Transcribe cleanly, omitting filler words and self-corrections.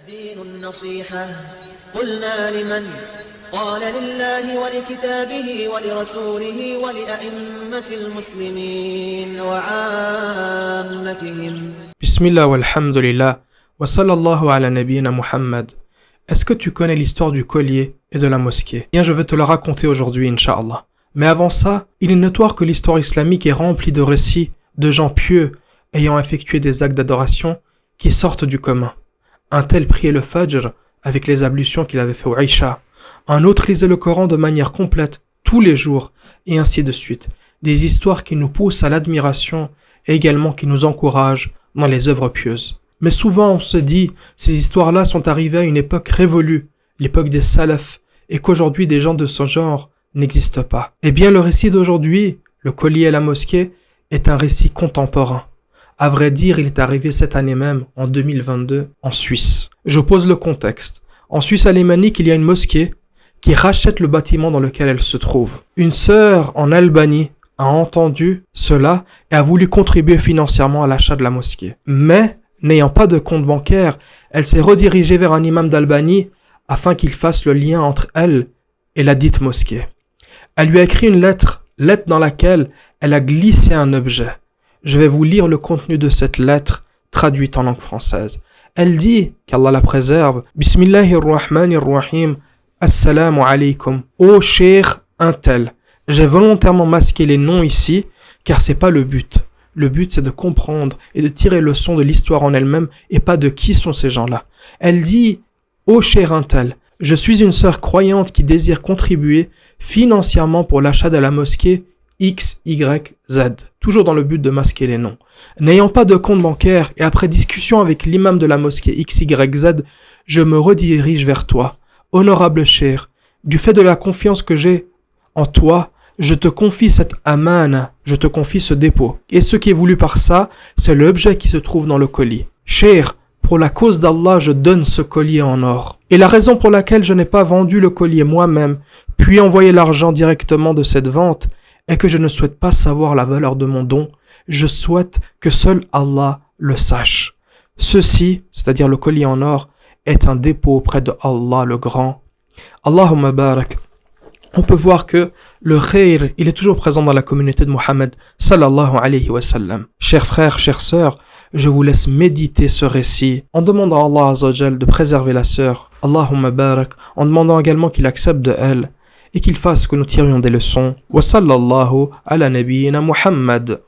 الدين النصيحة قلنا لمن قال لله ولكتابه ولرسوله ولأئمة المسلمين وعامتهم. Bismillah walhamdulillah wa sallallahu ala nabiyyina Muhammad. Est-ce que tu connais l'histoire du collier et de la mosquée? Bien, je vais te la raconter aujourd'hui, Inch'Allah. Mais avant ça, il est notoire que l'histoire islamique est remplie de récits de gens pieux ayant effectué des actes d'adoration qui sortent du commun. Un tel priait le Fajr avec les ablutions qu'il avait fait au Aïcha. Un autre lisait le Coran de manière complète tous les jours, et ainsi de suite. Des histoires qui nous poussent à l'admiration et également qui nous encouragent dans les œuvres pieuses. Mais souvent on se dit, ces histoires-là sont arrivées à une époque révolue, l'époque des salafs, et qu'aujourd'hui des gens de ce genre n'existent pas. Eh bien le récit d'aujourd'hui, le collier et la mosquée, est un récit contemporain. À vrai dire, il est arrivé cette année même, en 2022, en Suisse. Je pose le contexte. En Suisse alémanique, il y a une mosquée qui rachète le bâtiment dans lequel elle se trouve. Une sœur en Albanie a entendu cela et a voulu contribuer financièrement à l'achat de la mosquée. Mais, n'ayant pas de compte bancaire, elle s'est redirigée vers un imam d'Albanie afin qu'il fasse le lien entre elle et la dite mosquée. Elle lui a écrit une lettre dans laquelle elle a glissé un objet. Je vais vous lire le contenu de cette lettre traduite en langue française. Elle dit, qu'Allah la préserve, Bismillahirrahmanirrahim, Assalamu alaikum. Ô cher un tel, j'ai volontairement masqué les noms ici, car c'est pas le but. Le but c'est de comprendre et de tirer leçon de l'histoire en elle-même et pas de qui sont ces gens-là. Elle dit, ô cher un tel, je suis une sœur croyante qui désire contribuer financièrement pour l'achat de la mosquée XYZ, toujours dans le but de masquer les noms. N'ayant pas de compte bancaire et après discussion avec l'imam de la mosquée XYZ, je me redirige vers toi. Honorable cher, du fait de la confiance que j'ai en toi, je te confie cette amana, je te confie ce dépôt. Et ce qui est voulu par ça, c'est l'objet qui se trouve dans le colis. Cher, pour la cause d'Allah, je donne ce collier en or. Et la raison pour laquelle je n'ai pas vendu le collier moi-même, puis envoyé l'argent directement de cette vente, est que je ne souhaite pas savoir la valeur de mon don, je souhaite que seul Allah le sache. Ceci, c'est-à-dire le collier en or, est un dépôt auprès de Allah le Grand. Allahumma barak. On peut voir que le khayr, il est toujours présent dans la communauté de Muhammad sallallahu alayhi wa sallam. Chers frères, chères sœurs, je vous laisse méditer ce récit en demandant à Allah Azza wa Jal de préserver la sœur. Allahumma barak, en demandant également qu'il accepte de elle et qu'il fasse que nous tirions des leçons. Wa sallallahu ala nabiyyina Muhammad.